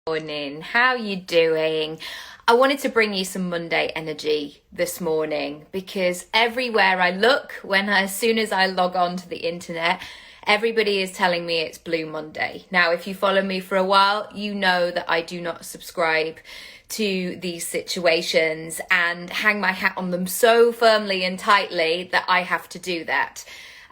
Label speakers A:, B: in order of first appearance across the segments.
A: Morning, how you doing? I wanted to bring you some Monday energy this morning because everywhere I look, as soon as I log on to the internet, everybody is telling me it's Blue Monday. Now, if you follow me for a while, you know that I do not subscribe to these situations and hang my hat on them so firmly and tightly that I have to do that.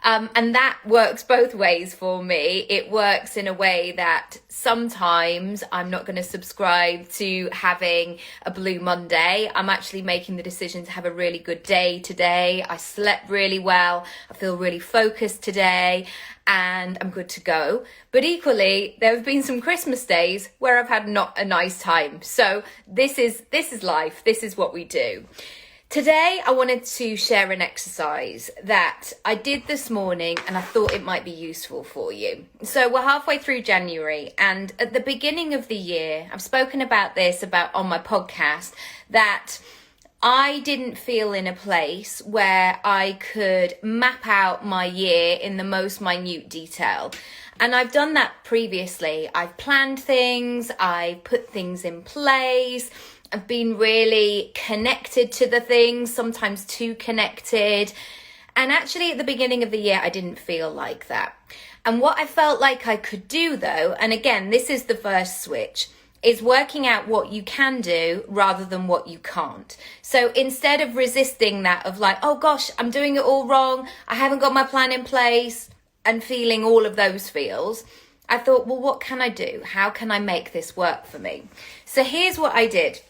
A: And that works both ways for me. It works in a way that sometimes I'm not going to subscribe to having a Blue Monday. I'm actually making the decision to have a really good day today. I slept really well. I feel really focused today and I'm good to go. But equally, there have been some Christmas days where I've had not a nice time. So this is life. This is what we do. Today, I wanted to share an exercise that I did this morning and I thought it might be useful for you. So we're halfway through January, and at the beginning of the year, I've spoken about this on my podcast, that I didn't feel in a place where I could map out my year in the most minute detail. And I've done that previously. I've planned things, I've put things in place, I've been really connected to the things, sometimes too connected. And actually at the beginning of the year, I didn't feel like that. And what I felt like I could do though, and again, this is the first switch, is working out what you can do rather than what you can't. So instead of resisting that of like, oh gosh, I'm doing it all wrong, I haven't got my plan in place, and feeling all of those feels, I thought, well, what can I do? How can I make this work for me? So here's what I did.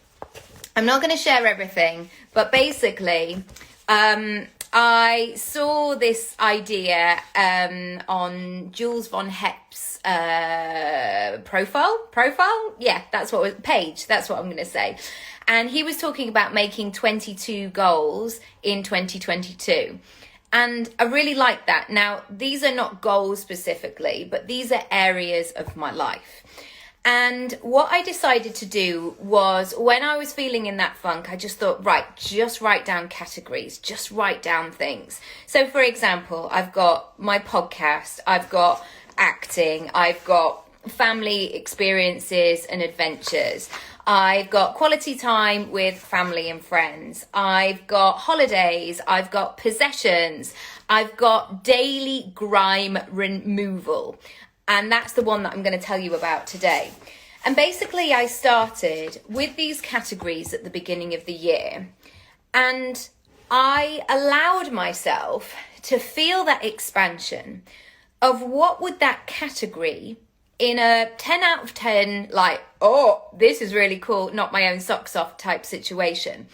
A: I'm not going to share everything, but basically, I saw this idea on Jules von Hep's profile. Yeah, that's what was page. That's what I'm going to say. And he was talking about making 22 goals in 2022. And I really like that. Now, these are not goals specifically, but these are areas of my life. And what I decided to do was, when I was feeling in that funk, I just thought, right, just write down categories, just write down things. So for example, I've got my podcast, I've got acting, I've got family experiences and adventures, I've got quality time with family and friends, I've got holidays, I've got possessions, I've got daily grime removal. And that's the one that I'm going to tell you about today. And basically, I started with these categories at the beginning of the year. And I allowed myself to feel that expansion of what would that category in a 10 out of 10, like, oh, this is really cool, not my own socks off type situation.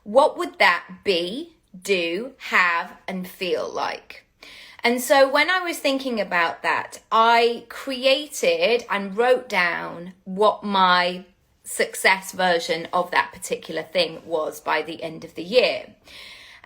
A: What would that be, do, have, and feel like? And so when I was thinking about that, I created and wrote down what my success version of that particular thing was by the end of the year.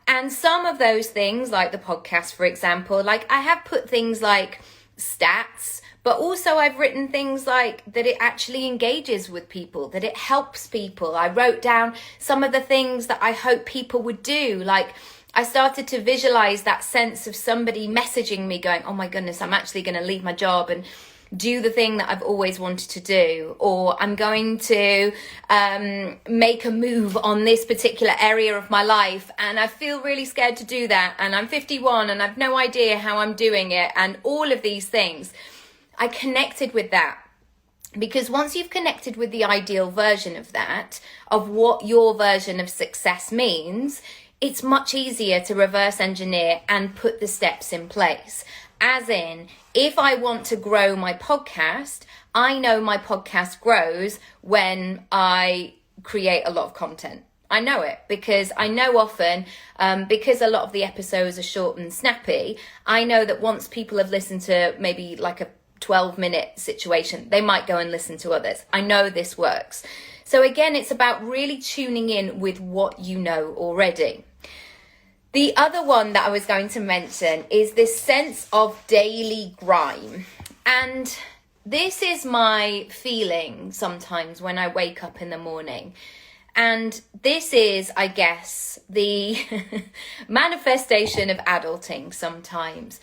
A: And some of those things, like the podcast, for example, like I have put things like stats, but also I've written things like that it actually engages with people, that it helps people. I wrote down some of the things that I hope people would do, like I started to visualize that sense of somebody messaging me going, oh my goodness, I'm actually going to leave my job and do the thing that I've always wanted to do, or I'm going to make a move on this particular area of my life and I feel really scared to do that, and I'm 51 and I've no idea how I'm doing it, and all of these things. I connected with that. Because once you've connected with the ideal version of that, of what your version of success means, it's much easier to reverse engineer and put the steps in place. As in, if I want to grow my podcast, I know my podcast grows when I create a lot of content. I know it because I know often, because a lot of the episodes are short and snappy, I know that once people have listened to maybe like a 12-minute situation, they might go and listen to others. I know this works. So again, it's about really tuning in with what you know already. The other one that I was going to mention is this sense of daily grime. And this is my feeling sometimes when I wake up in the morning. And this is, I guess, the manifestation of adulting sometimes.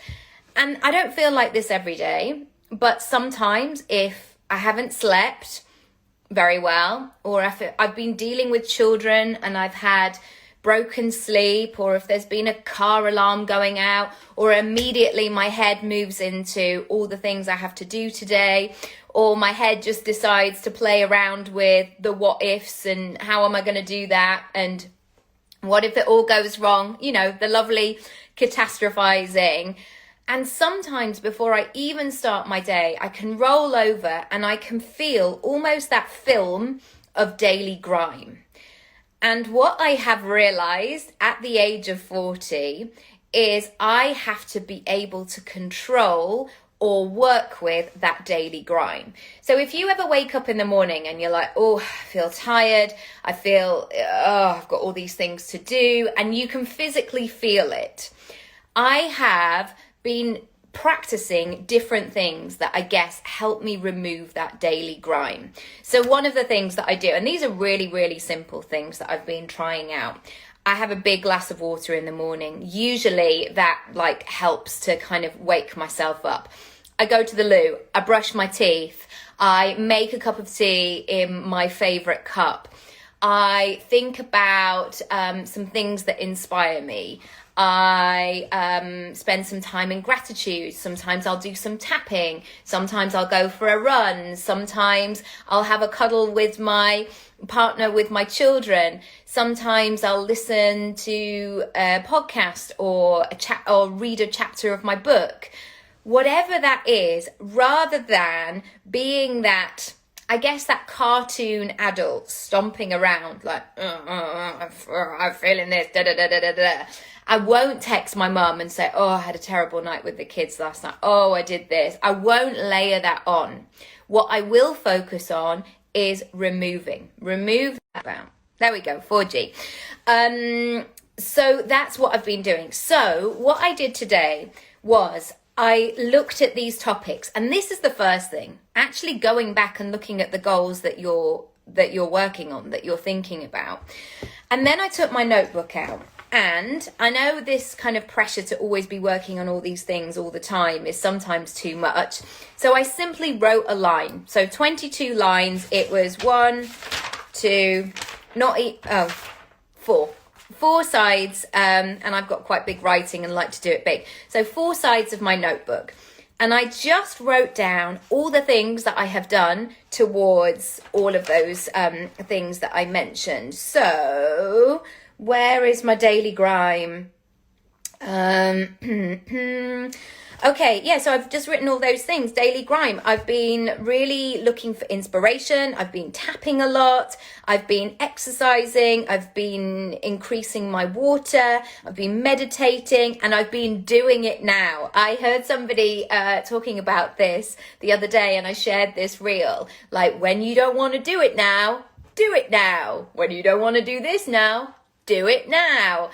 A: And I don't feel like this every day, but sometimes if I haven't slept, very well, or if I've been dealing with children and I've had broken sleep, or if there's been a car alarm going out, or immediately my head moves into all the things I have to do today, or my head just decides to play around with the what ifs and how am I going to do that, and what if it all goes wrong, you know, the lovely catastrophizing. And sometimes before I even start my day, I can roll over and I can feel almost that film of daily grime. And what I have realized at the age of 40 is I have to be able to control or work with that daily grime. So if you ever wake up in the morning and you're like, oh, I feel tired, I feel, I've got all these things to do, and you can physically feel it. I have been practicing different things that I guess help me remove that daily grime. So one of the things that I do, and these are really, really simple things that I've been trying out. I have a big glass of water in the morning. Usually that like helps to kind of wake myself up. I go to the loo, I brush my teeth, I make a cup of tea in my favorite cup. I think about some things that inspire me. I spend some time in gratitude. Sometimes I'll do some tapping. Sometimes I'll go for a run. Sometimes I'll have a cuddle with my partner, with my children. Sometimes I'll listen to a podcast or or read a chapter of my book. Whatever that is, rather than being that, I guess, that cartoon adult stomping around like, I'm feeling this, da da da da da da. I won't text my mum and say, oh, I had a terrible night with the kids last night. Oh, I did this. I won't layer that on. What I will focus on is remove that out. There we go, 4G. So that's what I've been doing. So what I did today was I looked at these topics, and this is the first thing, actually going back and looking at the goals that you're working on, that you're thinking about. And then I took my notebook out. And I know this kind of pressure to always be working on all these things all the time is sometimes too much. So I simply wrote a line. So 22 lines. It was 4. 4 sides. And I've got quite big writing and like to do it big. So 4 sides of my notebook. And I just wrote down all the things that I have done towards all of those things that I mentioned. So where is my daily grime? Okay, yeah, so I've just written all those things. Daily grime. I've been really looking for inspiration. I've been tapping a lot. I've been exercising. I've been increasing my water. I've been meditating, and I've been doing it now. I heard somebody talking about this the other day, and I shared this reel. Like, when you don't want to do it now, do it now. When you don't want to do this now, do it now.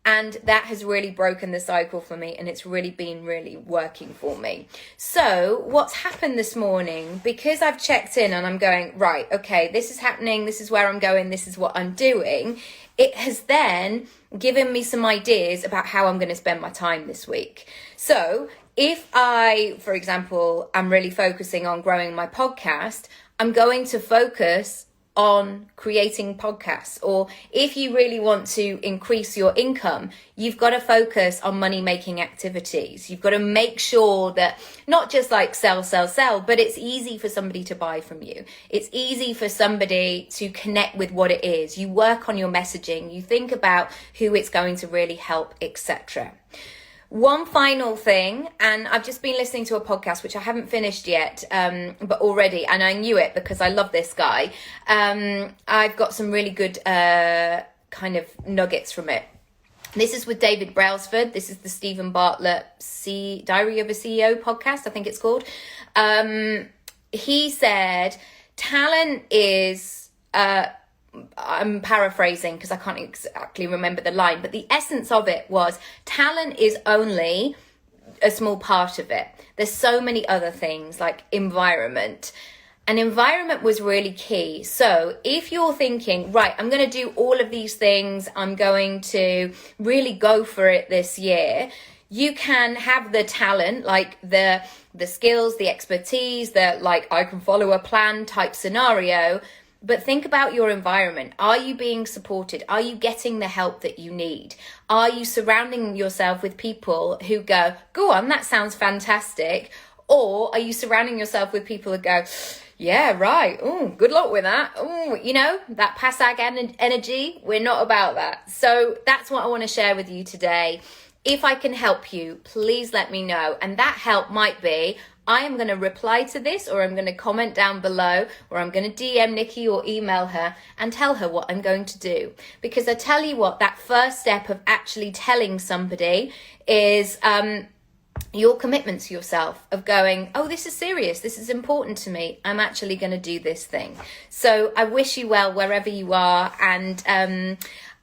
A: And that has really broken the cycle for me, and it's really been really working for me. So what's happened this morning, because I've checked in and I'm going, right, okay, this is happening, this is where I'm going, this is what I'm doing. It has then given me some ideas about how I'm going to spend my time this week. So if I, for example, am really focusing on growing my podcast, I'm going to focus on creating podcasts. Or if you really want to increase your income, you've got to focus on money making activities. You've got to make sure that not just like sell, but it's easy for somebody to buy from you. It's easy for somebody to connect with what it is. You work on your messaging, you think about who it's going to really help, etc. One final thing, and I've just been listening to a podcast, which I haven't finished yet, but already, and I knew it because I love this guy. I've got some really good kind of nuggets from it. This is with David Brailsford. This is the Stephen Bartlett Diary of a CEO podcast, I think it's called. He said, talent is... I'm paraphrasing because I can't exactly remember the line, but the essence of it was talent is only a small part of it. There's so many other things like environment, and environment was really key. So if you're thinking, right, I'm going to do all of these things, I'm going to really go for it this year, you can have the talent, like the skills, the expertise, the like I can follow a plan type scenario. But think about your environment. Are you being supported? Are you getting the help that you need? Are you surrounding yourself with people who go on, that sounds fantastic? Or are you surrounding yourself with people who go, yeah, right. Oh, good luck with that. Oh, that PASAG energy. We're not about that. So that's what I want to share with you today. If I can help you, please let me know. And that help might be, I am going to reply to this, or I'm going to comment down below, or I'm going to DM Nikki or email her and tell her what I'm going to do. Because I tell you what, that first step of actually telling somebody is your commitment to yourself, of going, oh, this is serious, this is important to me, I'm actually going to do this thing. So I wish you well wherever you are, and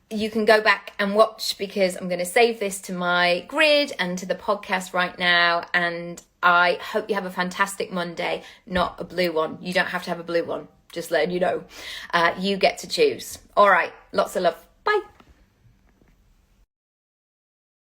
A: you can go back and watch, because I'm going to save this to my grid and to the podcast right now. And I hope you have a fantastic Monday, not a blue one. You don't have to have a blue one, just letting you know. You get to choose. All right, lots of love. Bye.